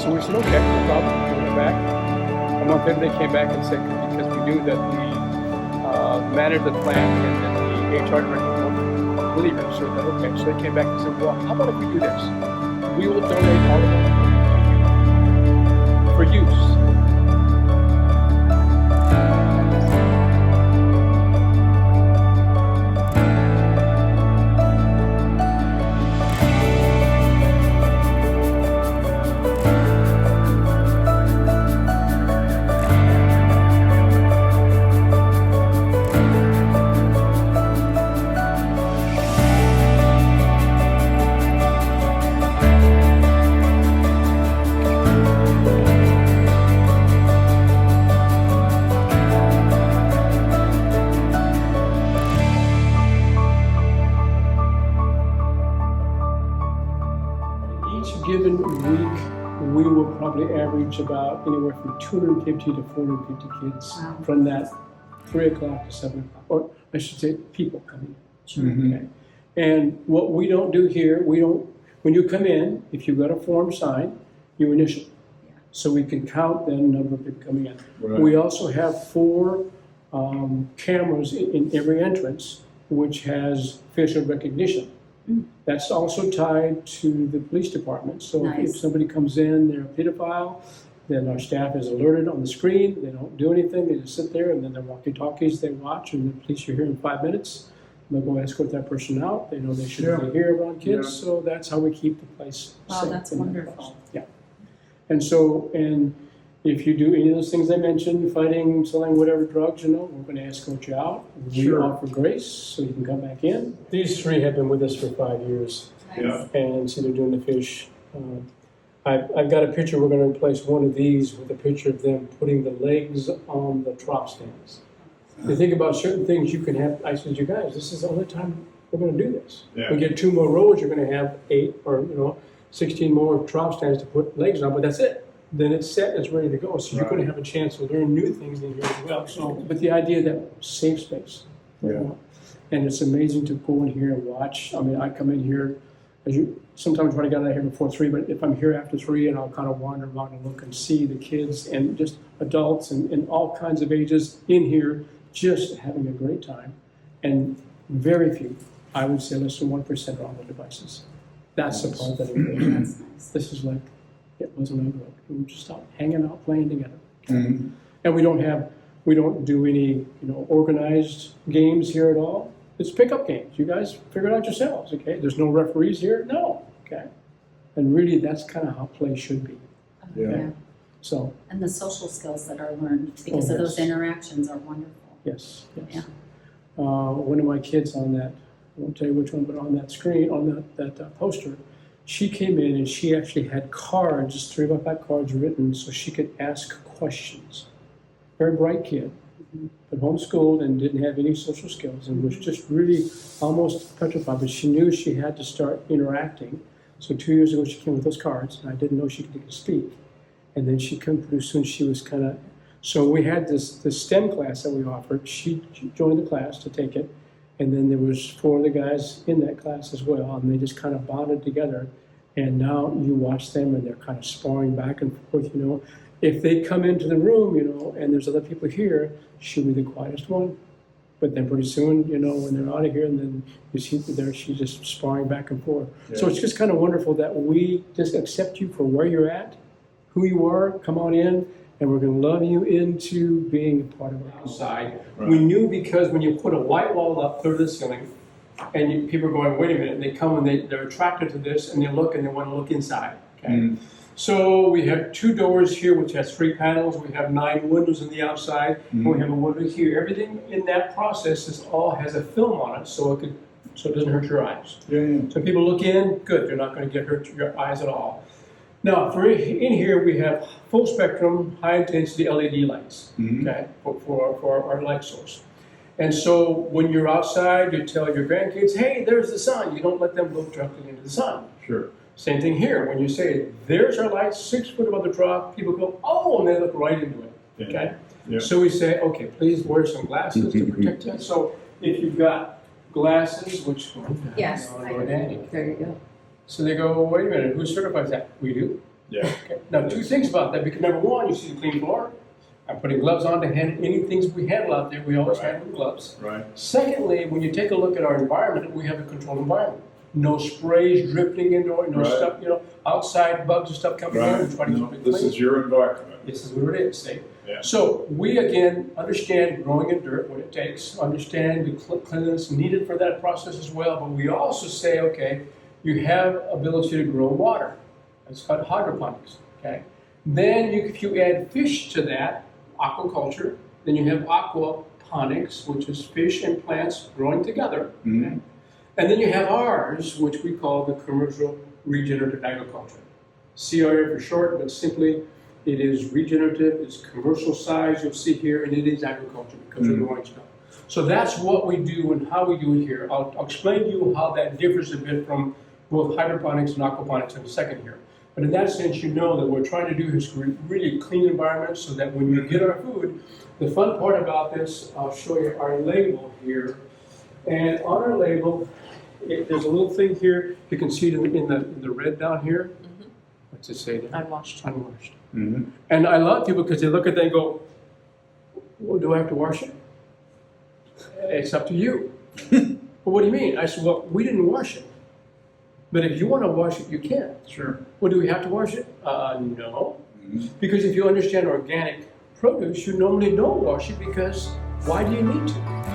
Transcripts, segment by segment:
So we said, okay, no problem. We went back. A month later, they came back and said, because we knew that the manager of the plant and then the HR director were believers. So that, okay. So they came back and said, well, how about if we do this? We will donate all of it for use. Given week, we will probably average about anywhere from 250 to 450 kids from that 3 o'clock to 7 o'clock, or I should say people coming in. Okay. And what we don't do here, when you come in, if you've got a form signed, you initial. So we can count the number of people coming in. Right. We also have 4 cameras in every entrance, which has facial recognition. That's also tied to the police department. So if somebody comes in, they're a pedophile, then our staff is alerted on the screen. They don't do anything. They just sit there, and then their walkie-talkies they watch, and the police are here in 5 minutes. They'll go escort that person out. They know they shouldn't be here around kids. So that's how we keep the place safe. Wow, that's wonderful. Yeah. And so, and if you do any of those things I mentioned, fighting, selling whatever drugs, we're going to escort you out. We offer grace, so you can come back in. These 3 have been with us for 5 years. Yeah. And so they're doing the fish. I've got a picture. We're going to replace one of these with a picture of them putting the legs on the drop stands. You think about certain things you can have. I said, you guys, this is the only time we're going to do this. Yeah. We get 2 more rows, you're going to have 8 or 16 more drop stands to put legs on, but that's it. Then it's set, it's ready to go. So you're going to have a chance to learn new things in here as well. So, but the idea that safe space. And it's amazing to go in here and watch. I mean, I come in here, sometimes when I got out of here before 3, but if I'm here after 3, and I'll kind of wander around and look and see the kids and just adults and all kinds of ages in here just having a great time. And very few, I would say less than 1% are on the devices. That's the part that engages. This is like, it wasn't good. We were just out hanging out, playing together. And we don't do any, organized games here at all. It's pickup games. You guys figure it out yourselves, okay? There's no referees here? No, okay? And really, that's kind of how play should be. Yeah. So. And the social skills that are learned because of those interactions are wonderful. Yes. Yeah. One of my kids on that, I won't tell you which one, but on that screen, on that poster, she came in and she actually had cards, 3x5 cards written so she could ask questions. Very bright kid, but homeschooled and didn't have any social skills and was just really almost petrified, but she knew she had to start interacting. So 2 years ago she came with those cards, and I didn't know she could speak. And then she came pretty soon, she was kind of, so we had this STEM class that we offered. She joined the class to take it. And then there was 4 other guys in that class as well, and they just kind of bonded together. And now you watch them, and they're kind of sparring back and forth. If they come into the room, and there's other people here, she'll be the quietest one. But then pretty soon, when they're out of here, and then you see there, she's just sparring back and forth. Yeah. So it's just kind of wonderful that we just accept you for where you're at, who you are. Come on in. And we're going to love you into being a part of our outside. Right. We knew because when you put a white wall up through the ceiling, and people are going, wait a minute, and they come and they're attracted to this, and they look and they want to look inside. Okay. So we have 2 doors here, which has 3 panels. We have 9 windows on the outside. And we have a window here. Everything in that process all has a film on it, so it doesn't hurt your eyes. So people look in, good. They're not going to get hurt your eyes at all. Now, in here we have full spectrum, high intensity LED lights, okay, for our light source. And so when you're outside, you tell your grandkids, hey, there's the sun. You don't let them look directly into the sun. Sure. Same thing here. When you say, there's our light, 6 foot above the drop, people go, oh, and they look right into it, okay? Yeah. So we say, okay, please wear some glasses to protect that. So if you've got glasses, which yes, there you go. go. So they go, wait a minute, who certifies that? We do. Yeah. Okay. Now, two things about that, because number one, you see the clean floor. I'm putting gloves on to handle any things we handle out there. We always Right. handle with gloves. Right. Secondly, when you take a look at our environment, we have a controlled environment. No sprays drifting indoor, no Right. stuff, outside bugs and stuff coming in. Right. We try to No, keep it this clean. is your environment. This is where it is, see? Yeah. So we, again, understand growing in dirt, what it takes, understand the cleanliness needed for that process as well, but we also say, okay, you have ability to grow water. That's called hydroponics, okay? Then if you add fish to that, aquaculture, then you have aquaponics, which is fish and plants growing together. Mhm. Okay? And then you have ours, which we call the commercial regenerative agriculture. CRA for short, but simply it is regenerative, it's commercial size, you'll see here, and it is agriculture because we're growing stuff. So that's what we do and how we do it here. I'll explain to you how that differs a bit from both hydroponics and aquaponics in a second here. But in that sense, you know that what we're trying to do is create really clean environments so that when you get our food, the fun part about this, I'll show you our label here. And on our label, there's a little thing here. You can see it in the red down here. What's it say there? Unwashed. Unwashed. Mm-hmm. And I love people because they look at that and go, well, do I have to wash it? It's up to you. Well, what do you mean? I said, well, we didn't wash it. But if you want to wash it, you can. Sure. Well, do we have to wash it? No. Mm-hmm. Because if you understand organic produce, you normally don't wash it because why do you need to?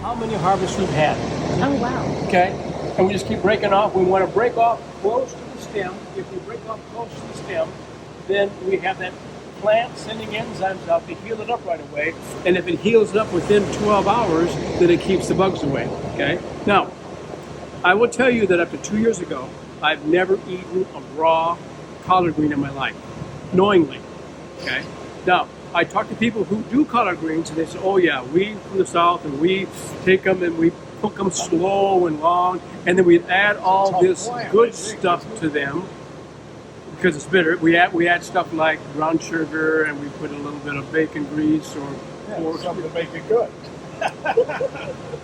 How many harvests we've had? Oh, wow. Okay, and we just keep breaking off. We want to break off close to the stem. If we break off close to the stem, then we have that plant sending enzymes out to heal it up right away. And if it heals it up within 12 hours, then it keeps the bugs away. Okay. Now, I will tell you that up to 2 years ago, I've never eaten a raw collard green in my life, knowingly. Okay. Now, I talk to people who do collard greens, and they say, "Oh yeah, we from the south, and we take them and we cook them slow and long, and then we add all this good stuff to them because it's bitter. We add stuff like brown sugar, and we put a little bit of bacon grease or Something to make it good.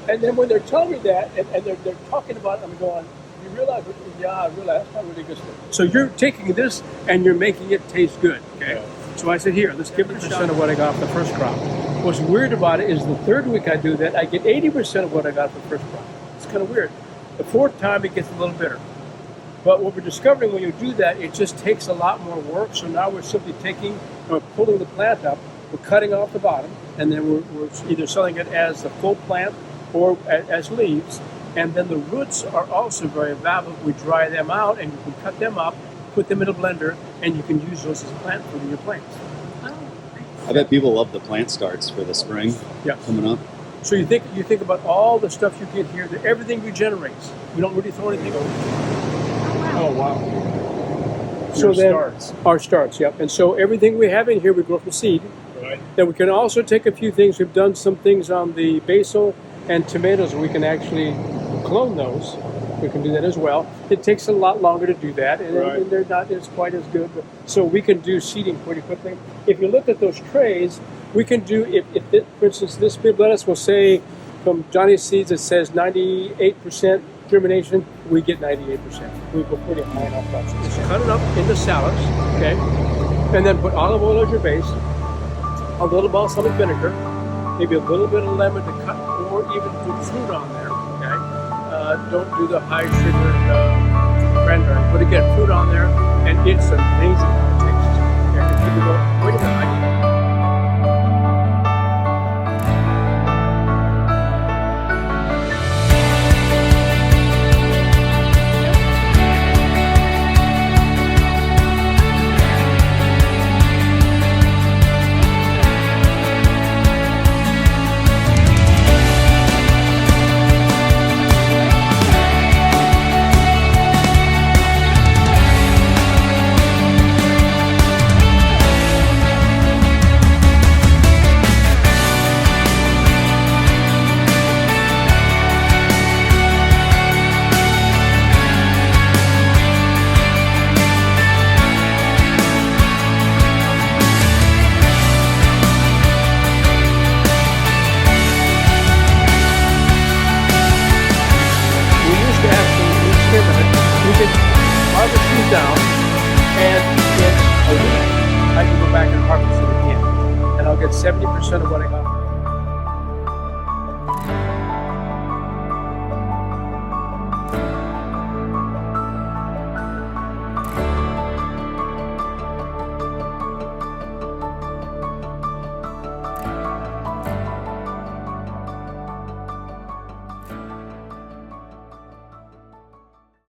And then when they're telling me that, and they're talking about it, I'm going, you realize? Yeah, I realize that's not really good stuff. So you're taking this and you're making it taste good, okay? Yeah. So I said, here, let's give it a shot of what I got off the first crop. What's weird about it is the third week I do that, I get 80% of what I got off the first crop. It's kind of weird. The fourth time it gets a little bitter. But what we're discovering when you do that, it just takes a lot more work. So now we're simply taking or pulling the plant up, we're cutting off the bottom, and then we're either selling it as a full plant or as leaves. And then the roots are also very valuable. We dry them out and you can cut them up, put them in a blender, and you can use those as plant food in your plants. Oh, I bet people love the plant starts for the spring Yeah. coming up. So you think about all the stuff you get here, that everything regenerates. We don't really throw anything away. Oh, wow. So Your then starts. our starts, yep. And so everything we have in here we grow from seed. Right. Then we can also take a few things. We've done some things on the basil and tomatoes. We can actually clone those. We can do that as well. It takes a lot longer to do that, and, Right. and they're not as quite as good. But, so we can do seeding pretty quickly. If you look at those trays, we can do, for instance, this bib lettuce will say from Johnny's Seeds, it says 98% germination. We get 98%. We go pretty high in our process. Just cut it up into salads, okay? And then put olive oil as your base, a little balsamic vinegar, maybe a little bit of lemon to cut, or even put fruit on there, okay? don't do the high sugar cranberry. But again, fruit on there, and it's amazing how it tastes. Yeah, if you go, wait a minute, I need harvest these down, and in a week I can go back and harvest it again, and I'll get 70% of what I got.